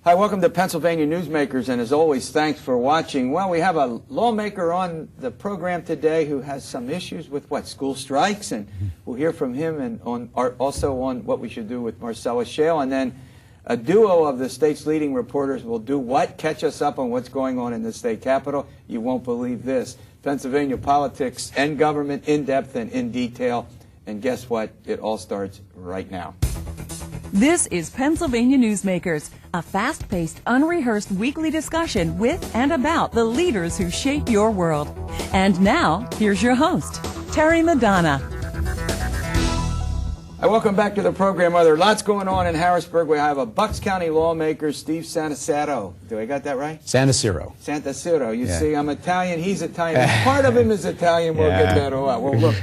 Hi, welcome to Pennsylvania Newsmakers, and as always, thanks for watching. Well, we have a lawmaker on the program today who has some issues with school strikes, and we'll hear from him and also on what we should do with Marcellus Shale, and then a duo of the state's leading reporters will do what? Catch us up on what's going on in the state capitol. You won't believe this. Pennsylvania politics and government in depth and in detail, and guess what? It all starts right now. This is Pennsylvania Newsmakers, a fast-paced, unrehearsed weekly discussion with and about the leaders who shape your world. And now, here's your host, Terry Madonna. Welcome back to the program. There are lots going on in Harrisburg. We have a Bucks County lawmaker, Steve Santarsiero. Do I got that right? Santarsiero. Santarsiero. You see, I'm Italian. He's Italian. Part of him is Italian. We'll get that all out. Well, look,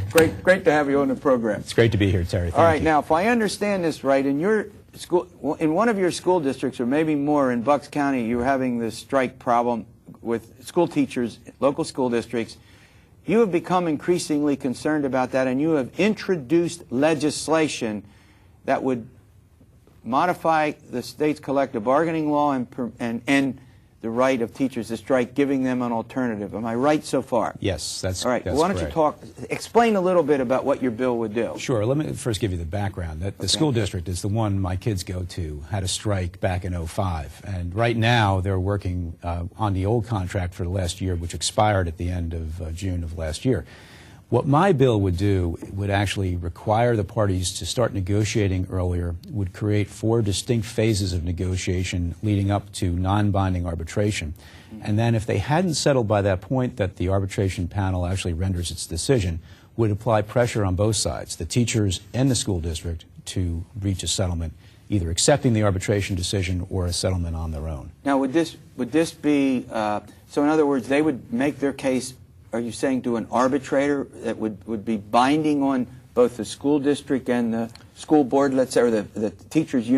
great to have you on the program. It's great to be here, Terry. All right. Now, if I understand this right, in your school, in one of your school districts, or maybe more in Bucks County, you're having this strike problem with school teachers, local school districts. You have become increasingly concerned about that, and you have introduced legislation that would modify the state's collective bargaining law and end the right of teachers to strike, giving them an alternative. Am I right so far? Yes, that's all right. That's why don't correct. you explain a little bit about what your bill would do? Sure. Let me first give you the background. The school district is the one my kids go to, had a strike back in '05. And right now they're working on the old contract for the last year, which expired at the end of June of last year. What my bill would do would actually require the parties to start negotiating earlier, would create 4 distinct phases of negotiation leading up to non-binding arbitration. And then if they hadn't settled by that point that the arbitration panel actually renders its decision, would apply pressure on both sides, the teachers and the school district, to reach a settlement, either accepting the arbitration decision or a settlement on their own. Now, would this be, so in other words, they would make their case, are you saying to an arbitrator that would be binding on both the school district and the school board, let's say, or the teachers,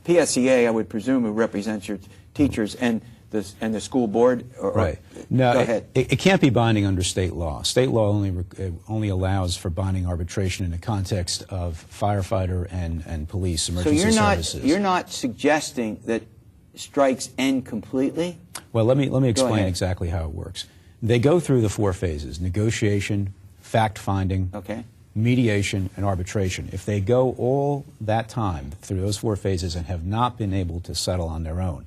PSEA, I would presume, who represents your teachers, and the school board? Right. No, go ahead. It can't be binding under state law. State law only allows for binding arbitration in the context of firefighter and police emergency services. So you're not suggesting that strikes end completely? Well, let me explain exactly how it works. They go through the 4 phases: negotiation, fact-finding, mediation, and arbitration. If they go all that time through those 4 phases and have not been able to settle on their own,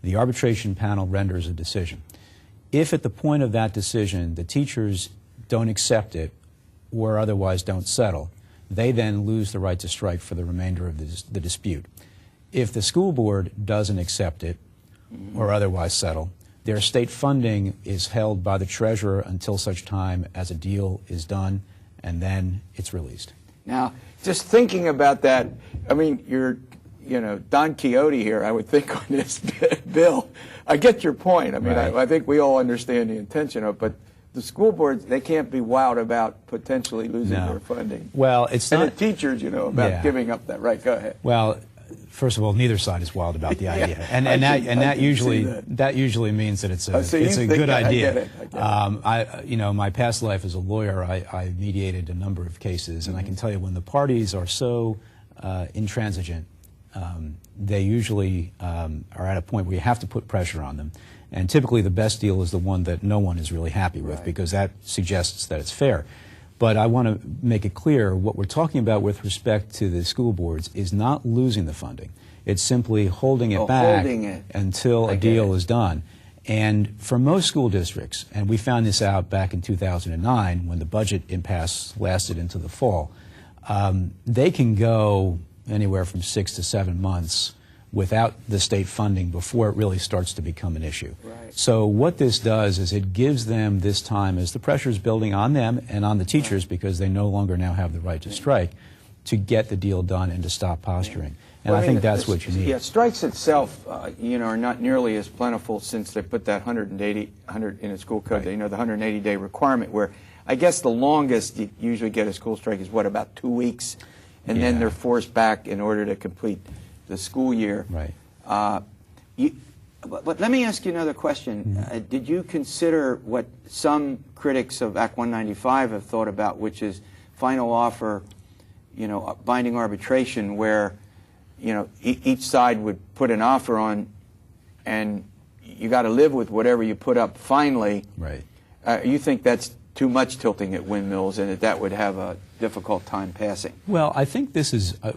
the arbitration panel renders a decision. If at the point of that decision the teachers don't accept it or otherwise don't settle, they then lose the right to strike for the remainder of the dispute. If the school board doesn't accept it or otherwise settle, their state funding is held by the treasurer until such time as a deal is done, and then it's released. Now, just thinking about that, I mean, you're, Don Quixote here, I would think, on this bill. I get your point. I mean, right. I think we all understand the intention of it, but the school boards, they can't be wild about potentially losing their funding. Well, it's not. And the teachers, about giving up that right. Go ahead. Well, first of all, neither side is wild about the idea, that usually means that it's a good idea. I get it. My past life as a lawyer, I mediated a number of cases, and I can tell you when the parties are so intransigent, they usually are at a point where you have to put pressure on them. And typically the best deal is the one that no one is really happy with, because that suggests that it's fair. But I want to make it clear, what we're talking about with respect to the school boards is not losing the funding. It's simply holding it back until a deal is done. And for most school districts, and we found this out back in 2009 when the budget impasse lasted into the fall, they can go anywhere from 6 to 7 months without the state funding before it really starts to become an issue. Right. So what this does is it gives them this time, as the pressure is building on them and on the teachers, because they no longer now have the right to strike, to get the deal done and to stop posturing. And I think that's what you need. Yeah, strikes itself, are not nearly as plentiful since they put that 180 in a school code. Right. The 180-day requirement, where I guess the longest you usually get a school strike is about 2 weeks, and then they're forced back in order to complete the school year. Right. But let me ask you another question. Did you consider what some critics of Act 195 have thought about, which is final offer, binding arbitration, where each side would put an offer on and you got to live with whatever you put up finally. Right. You think that's too much tilting at windmills, and that would have a difficult time passing? Well, I think this is a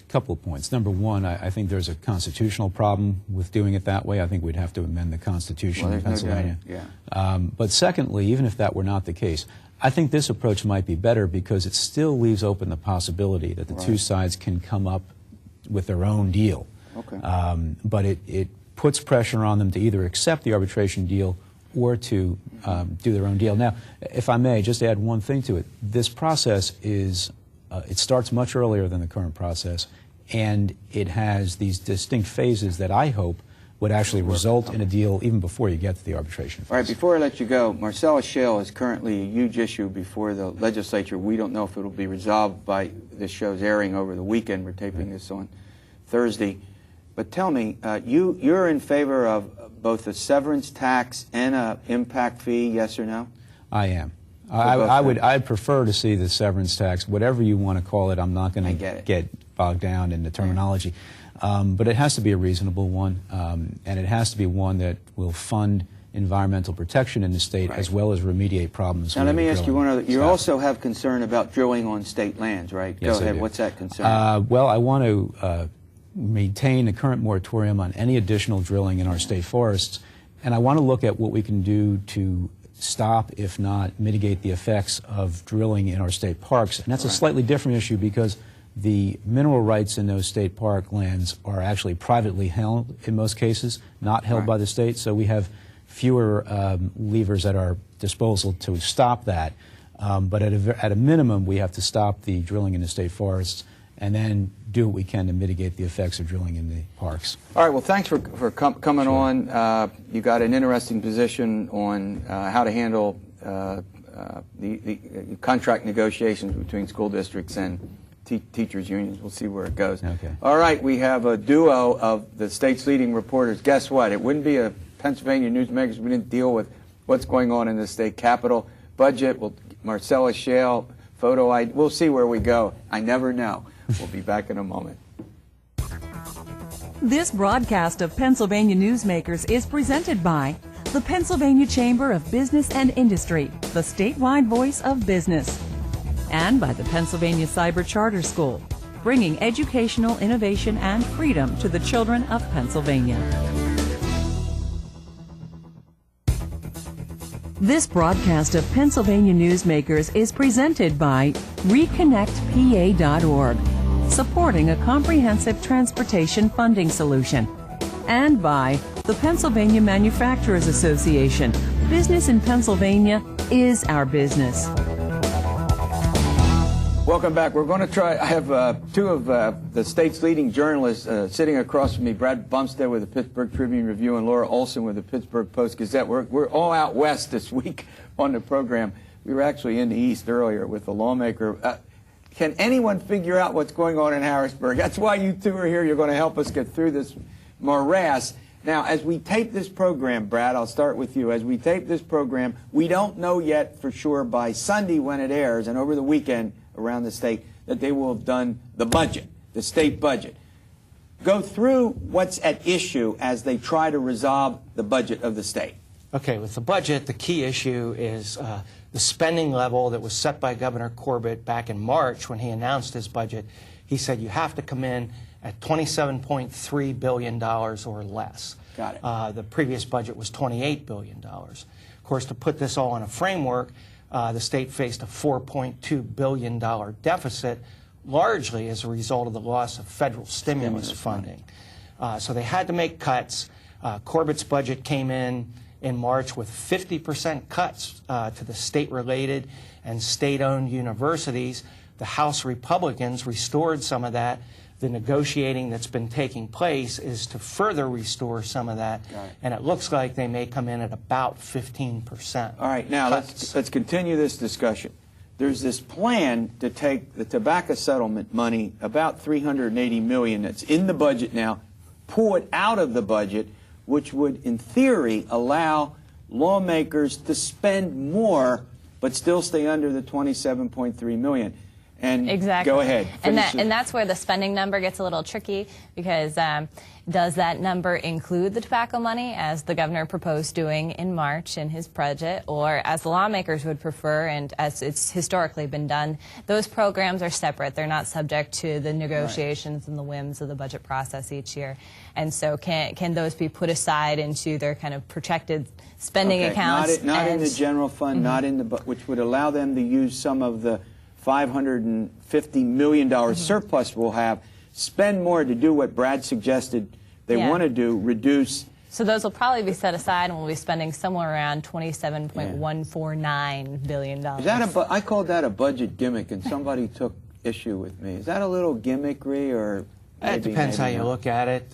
couple of points. Number one, I think there's a constitutional problem with doing it that way. I think we'd have to amend the Constitution in Pennsylvania. No doubt. Yeah. But secondly, even if that were not the case, I think this approach might be better because it still leaves open the possibility that the two sides can come up with their own deal. Okay. But it puts pressure on them to either accept the arbitration deal or to do their own deal. Now, if I may, just add one thing to it. This process is, it starts much earlier than the current process, and it has these distinct phases that I hope would actually result in a deal even before you get to the arbitration phase. All right, before I let you go, Marcellus Shale is currently a huge issue before the legislature. We don't know if it will be resolved by this show's airing over the weekend. We're taping this on Thursday. But tell me, you're in favor of both a severance tax and an impact fee, yes or no? I am. I'd prefer to see the severance tax, whatever you want to call it. I'm not going to get bogged down in the terminology. But it has to be a reasonable one, and it has to be one that will fund environmental protection in the state as well as remediate problems. Now let me ask you one other. You also have concern about drilling on state lands, right? Yes, Go ahead. I do. What's that concern? Well, I want to maintain the current moratorium on any additional drilling in our state forests, and I want to look at what we can do to stop, if not mitigate, the effects of drilling in our state parks. And that's a slightly different issue because the mineral rights in those state park lands are actually privately held in most cases, not held by the state, so we have fewer levers at our disposal to stop that. But at a minimum, we have to stop the drilling in the state forests and then do what we can to mitigate the effects of drilling in the parks. All right, well, thanks for coming on. You got an interesting position on how to handle the contract negotiations between school districts and teachers' unions. We'll see where it goes. Okay. All right, we have a duo of the state's leading reporters. Guess what? It wouldn't be a Pennsylvania Newsmakers if we didn't deal with what's going on in the state capitol. Budget, Marcellus Shale, photo ID. We'll see where we go. I never know. We'll be back in a moment. This broadcast of Pennsylvania Newsmakers is presented by the Pennsylvania Chamber of Business and Industry, the statewide voice of business, and by the Pennsylvania Cyber Charter School, bringing educational innovation and freedom to the children of Pennsylvania. This broadcast of Pennsylvania Newsmakers is presented by ReconnectPA.org, supporting a comprehensive transportation funding solution, and by the Pennsylvania Manufacturers Association. Business in Pennsylvania is our business. Welcome back. We're going to try, I have two of the state's leading journalists sitting across from me, Brad Bumsted with the Pittsburgh Tribune-Review and Laura Olson with the Pittsburgh Post-Gazette. We're all out west this week on the program. We were actually in the east earlier with the lawmaker. Can anyone figure out what's going on in Harrisburg? That's why you two are here. You're going to help us get through this morass. Now, as we tape this program, Brad, I'll start with you. As we tape this program, we don't know yet for sure by Sunday when it airs and over the weekend around the state that they will have done the budget, the state budget. Go through what's at issue as they try to resolve the budget of the state. Okay, with the budget, the key issue is the spending level that was set by Governor Corbett back in March when he announced his budget. He said you have to come in at $27.3 billion or less. Got it. The previous budget was $28 billion. Of course, to put this all in a framework, the state faced a $4.2 billion deficit, largely as a result of the loss of federal stimulus funding. So they had to make cuts. Corbett's budget came in March with 50% cuts to the state-related and state-owned universities. The House Republicans restored some of that. The negotiating that's been taking place is to further restore some of that, and it looks like they may come in at about 15%. All right, now let's continue this discussion. There's this plan to take the tobacco settlement money, about $380 million that's in the budget now, pull it out of the budget, which would, in theory, allow lawmakers to spend more but still stay under the $27.3 million. And exactly. Go ahead. And that's where the spending number gets a little tricky, because does that number include the tobacco money, as the governor proposed doing in March in his budget, or as the lawmakers would prefer, and as it's historically been done? Those programs are separate. They're not subject to the negotiations and the whims of the budget process each year. And so can those be put aside into their kind of protected spending accounts? Not in the general fund, not in the, which would allow them to use some of the $550 million surplus we'll have, spend more to do what Brad suggested they want to do, reduce. So those will probably be set aside, and we'll be spending somewhere around $27.149 billion. Is that I called that a budget gimmick, and somebody took issue with me. Is that a little gimmickry, or it depends how you look at it.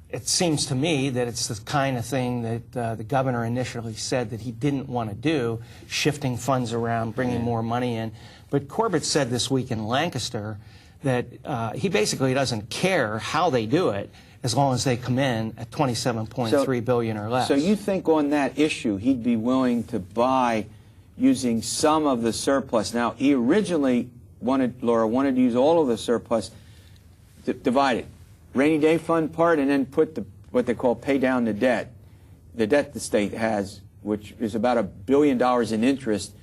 It seems to me that it's the kind of thing that the governor initially said that he didn't want to do, shifting funds around, bringing more money in. But Corbett said this week in Lancaster that he basically doesn't care how they do it, as long as they come in at $27.3 billion or less. So you think on that issue he'd be willing to buy using some of the surplus? Now, he originally wanted to use all of the surplus, divide it. Rainy day fund part, and then put what they call pay down the debt the state has, which is about $1 billion in interest,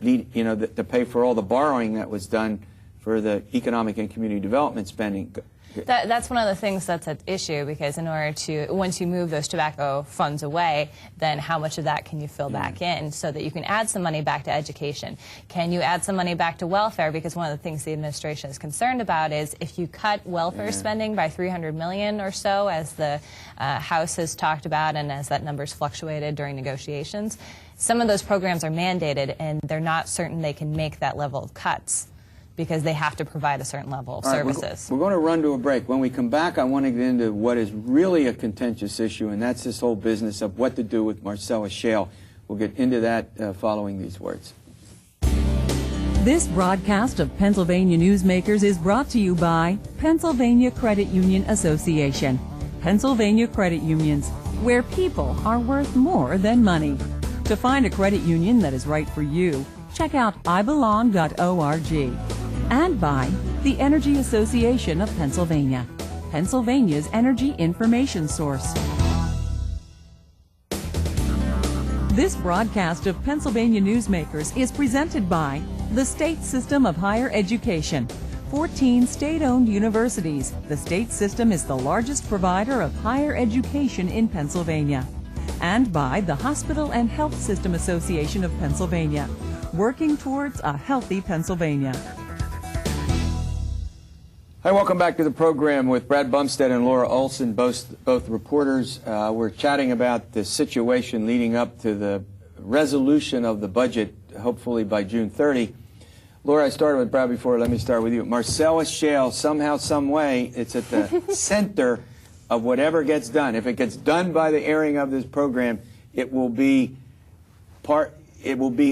to pay for all the borrowing that was done for the economic and community development spending. That's one of the things that's at issue, because in order to, once you move those tobacco funds away, then how much of that can you fill back in so that you can add some money back to education? Can you add some money back to welfare? Because one of the things the administration is concerned about is if you cut welfare spending by $300 million or so, as the House has talked about and as that number's fluctuated during negotiations, some of those programs are mandated, and they're not certain they can make that level of cuts, because they have to provide a certain level of services. We're going to run to a break. When we come back, I want to get into what is really a contentious issue, and that's this whole business of what to do with Marcellus Shale. We'll get into that following these words. This broadcast of Pennsylvania Newsmakers is brought to you by Pennsylvania Credit Union Association. Pennsylvania Credit Unions, where people are worth more than money. To find a credit union that is right for you, check out ibelong.org. And by the Energy Association of Pennsylvania, Pennsylvania's energy information source. This broadcast of Pennsylvania Newsmakers is presented by the State System of Higher Education. 14 state-owned universities. The state system is the largest provider of higher education in Pennsylvania. And by the Hospital and Health System Association of Pennsylvania, working towards a healthy Pennsylvania. Hi, welcome back to the program with Brad Bumsted and Laura Olson, both reporters. We're chatting about the situation leading up to the resolution of the budget, hopefully by June 30. Laura, I started with Brad before. Let me start with you. Marcellus Shale, somehow, some way, it's at the center of whatever gets done. If it gets done by the airing of this program, it will be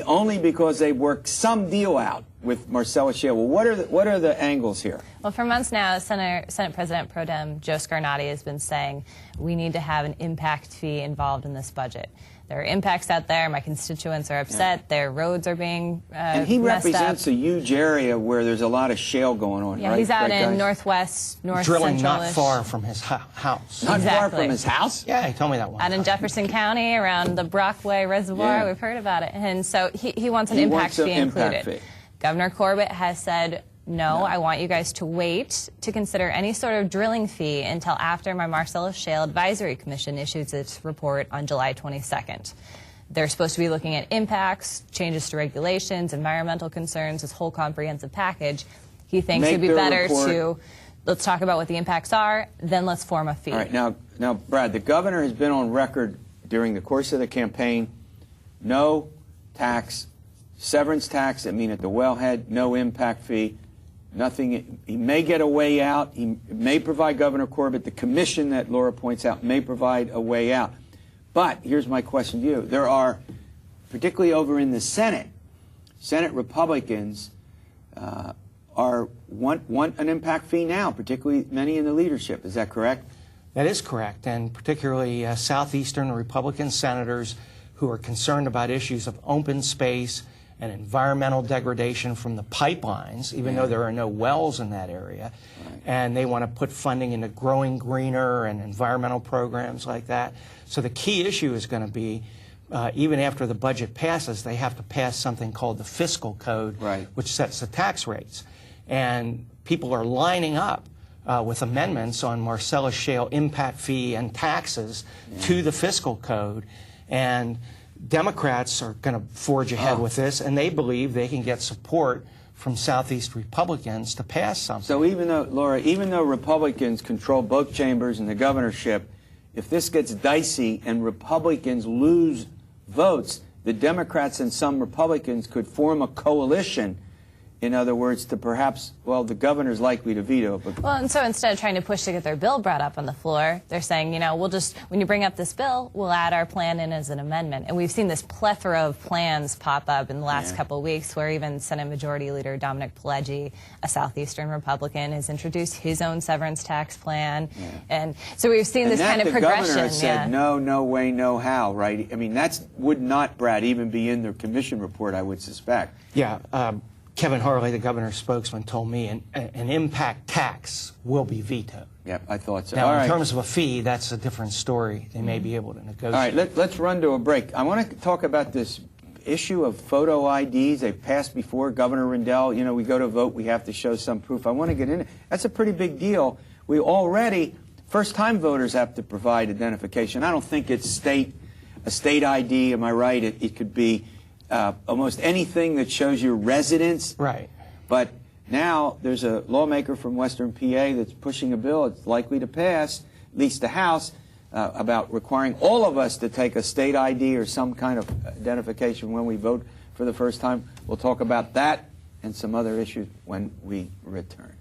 only because they worked some deal out with Marcellus Shale. Well, what are the angles here? Well, for months now, Senate President Pro Tem Joe Scarnati has been saying we need to have an impact fee involved in this budget. There are impacts out there. My constituents are upset. Yeah. Their roads are being and he represents a huge area where there's a lot of shale going on, yeah, right? He's out in northwest, north drilling central. Not far from his house. Not far from his house? Yeah, he told me that one Out in Jefferson County, around the Brockway Reservoir. Yeah. We've heard about it. And so he wants an impact fee included. Governor Corbett has said, no, I want you guys to wait to consider any sort of drilling fee until after my Marcellus Shale Advisory Commission issues its report on July 22nd. They're supposed to be looking at impacts, changes to regulations, environmental concerns, this whole comprehensive package. He thinks it'd be better to, let's talk about what the impacts are, then let's form a fee. All right, now, Brad, the governor has been on record during the course of the campaign, no tax, severance tax, I mean at the wellhead, no impact fee, nothing. He may get a way out. He may provide Governor Corbett, the commission that Laura points out, may provide a way out. But here's my question to you. There are, particularly over in the Senate Republicans want an impact fee now, particularly many in the leadership. Is that correct? That is correct, and particularly southeastern Republican senators who are concerned about issues of open space and environmental degradation from the pipelines, even though there are no wells in that area. Right. And they want to put funding into growing greener and environmental programs like that. So the key issue is going to be, even after the budget passes, they have to pass something called the fiscal code, right, which sets the tax rates. And people are lining up with amendments on Marcellus Shale impact fee and taxes to the fiscal code. And Democrats are going to forge ahead with this, and they believe they can get support from Southeast Republicans to pass something. So even though, Laura, even though Republicans control both chambers and the governorship, if this gets dicey and Republicans lose votes, the Democrats and some Republicans could form a coalition. In other words, to perhaps, well, the governor's likely to veto it. Well, and so instead of trying to push to get their bill brought up on the floor, they're saying, you know, we'll just, when you bring up this bill, we'll add our plan in as an amendment. And we've seen this plethora of plans pop up in the last couple of weeks, where even Senate Majority Leader Dominic Pileggi, a Southeastern Republican, has introduced his own severance tax plan. And so we've seen this kind of progression. The governor said, no, no way, no how, right? I mean, that would not, Brad, even be in the commission report, I would suspect. Yeah. Kevin Harley, the governor's spokesman, told me an impact tax will be vetoed. Yep, I thought so. Now, in terms of a fee, that's a different story. They may be able to negotiate. All right, let's run to a break. I want to talk about this issue of photo IDs. They've passed before. Governor Rendell, you know, we go to vote, we have to show some proof. I want to get in it. That's a pretty big deal. We already, first-time voters have to provide identification. I don't think it's a state ID, am I right? It could be almost anything that shows your residence. Right. But now there's a lawmaker from Western PA that's pushing a bill, it's likely to pass, at least the House, about requiring all of us to take a state ID or some kind of identification when we vote for the first time. We'll talk about that and some other issues when we return.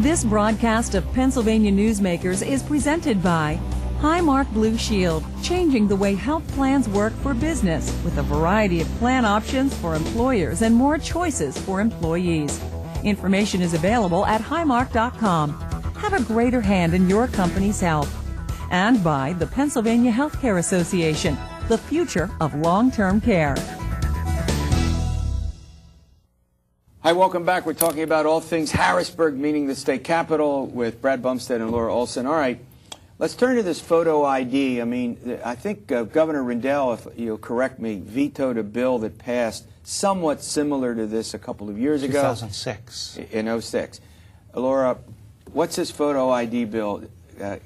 This broadcast of Pennsylvania Newsmakers is presented by Highmark Blue Shield, changing the way health plans work for business with a variety of plan options for employers and more choices for employees. Information is available at highmark.com. Have a greater hand in your company's health. And by the Pennsylvania Healthcare Association, the future of long-term care. Hi, welcome back. We're talking about all things Harrisburg, meaning the state capital, with Brad Bumsted and Laura Olson. All right. Let's turn to this photo ID. I mean, I think Governor Rendell, if you'll correct me, vetoed a bill that passed somewhat similar to this a couple of years ago. 2006. In 06. Laura, what's this photo ID bill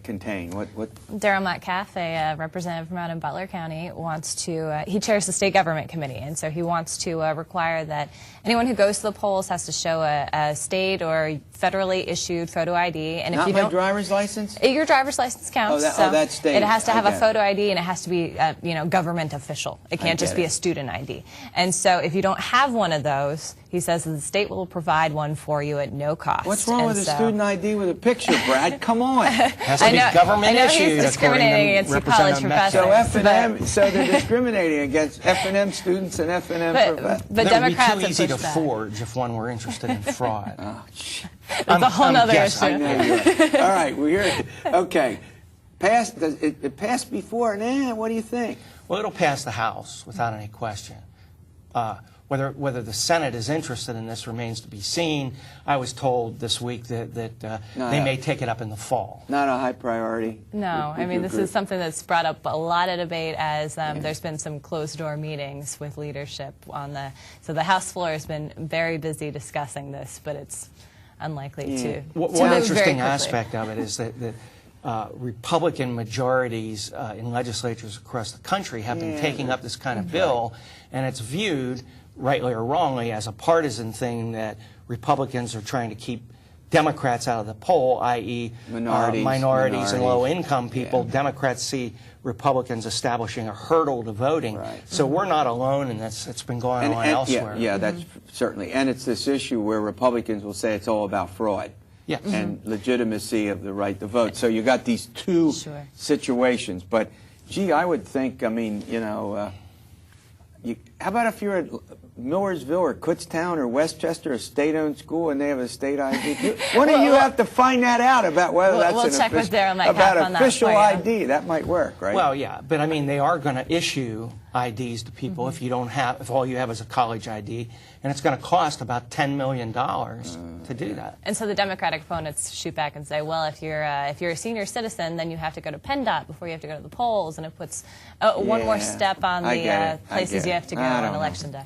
contain? What? Darrell Metcalf, a representative from out in Butler County, wants to, he chairs the state government committee, and so he wants to require that anyone who goes to the polls has to show a state or federally issued photo ID. And if Not you my don't, driver's license? Your driver's license counts. That's state. It has to have a photo ID, and it has to be, you know, government official. It can't just be a student ID. And so if you don't have one of those, he says that the state will provide one for you at no cost. What's wrong with a student ID with a picture, Brad? Come on. Has to be government issued. He's discriminating against the college professors. So F&M, so they're discriminating against F&M students and F&M professors. But Democrats would be too easy to back. forge if one were interested in fraud. That's a whole other issue. I know you are. All right, we're here. Okay. It passed before. Nah, what do you think? Well, it'll pass the House without any question. Whether the Senate is interested in this remains to be seen. I was told this week that they may take it up in the fall. Not a high priority. No, I mean, this is something that's brought up a lot of debate as there's been some closed-door meetings with leadership on the. So the House floor has been very busy discussing this, but it's unlikely to. One interesting aspect of it is that Republican majorities in legislatures across the country have been taking up this kind of bill, and it's viewed, rightly or wrongly, as a partisan thing that Republicans are trying to keep Democrats out of the poll, i.e. minorities and low-income people. Yeah. Democrats see Republicans establishing a hurdle to voting. Right. So we're not alone in this. It's been going on elsewhere. Yeah, that's certainly. And it's this issue where Republicans will say it's all about fraud. Yes. And legitimacy of the right to vote. So you got these two situations. But, gee, I would think, I mean, you know, how about if you're Millersville or Kutztown or Westchester a state-owned school and they have a state ID? One of you have to find that out about whether that's we'll check with Darryl Metcalf on that official for you. ID. That might work, right? Well, yeah, but I mean, they are going to issue IDs to people if you don't have, if all you have is a college ID, and it's going to cost about $10 million to do that. And so the Democratic opponents shoot back and say, well, if you're a senior citizen, then you have to go to PennDOT before you have to go to the polls, and it puts one more step on the places you have to go on Election Day.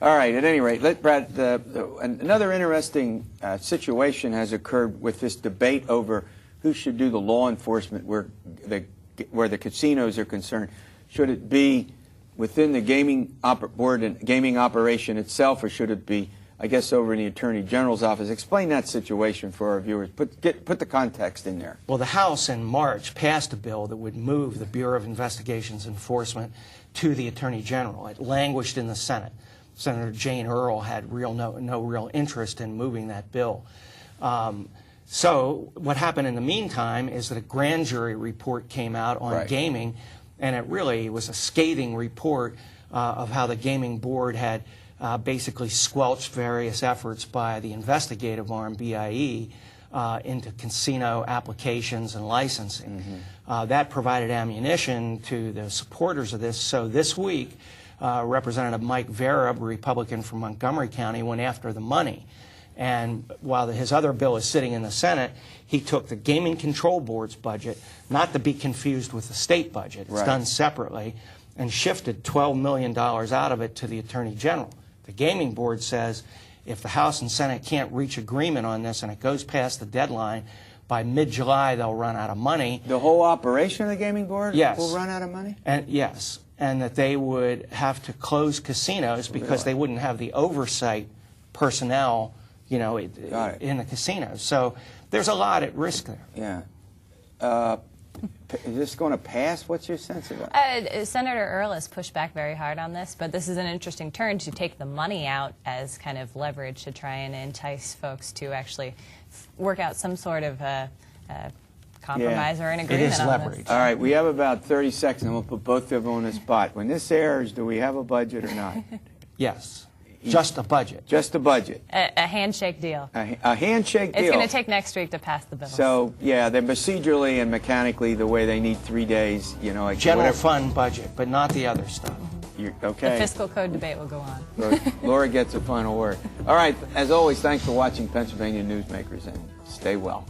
All right. At any rate, Brad, another interesting situation has occurred with this debate over who should do the law enforcement where the casinos are concerned. Should it be within the gaming board and gaming operation itself, or should it be, I guess, over in the Attorney General's office? Explain that situation for our viewers. Put the context in there. Well, the House in March passed a bill that would move the Bureau of Investigations Enforcement to the Attorney General. It languished in the Senate. Senator Jane Earl had no real interest in moving that bill. So what happened in the meantime is that a grand jury report came out on gaming, and it really was a scathing report of how the gaming board had basically squelched various efforts by the investigative arm, BIE, into casino applications and licensing. That provided ammunition to the supporters of this. So this week, Representative Mike Vera, a Republican from Montgomery County, went after the money. And while his other bill is sitting in the Senate, he took the Gaming Control Board's budget, not to be confused with the state budget, it's done separately, and shifted $12 million out of it to the Attorney General. The Gaming Board says if the House and Senate can't reach agreement on this and it goes past the deadline, by mid-July they'll run out of money. The whole operation of the Gaming Board will run out of money? And yes, and that they would have to close casinos because they wouldn't have the oversight personnel, you know, in the casinos. So there's a lot at risk there. Yeah. Is this going to pass? What's your sense of it? Senator Earl has pushed back very hard on this, but this is an interesting turn to take the money out as kind of leverage to try and entice folks to actually work out some sort of compromise or an agreement. It is leverage. All right, we have about 30 seconds, and we'll put both of them on the spot. When this airs, do we have a budget or not? Yes. Just a budget. Just a budget. A handshake deal. A handshake deal. It's going to take next week to pass the bill. So, yeah, they're procedurally and mechanically the way they need 3 days, you know. Like general fund budget, but not the other stuff. Okay. The fiscal code debate will go on. Laura gets a final word. All right, as always, thanks for watching Pennsylvania Newsmakers, and stay well.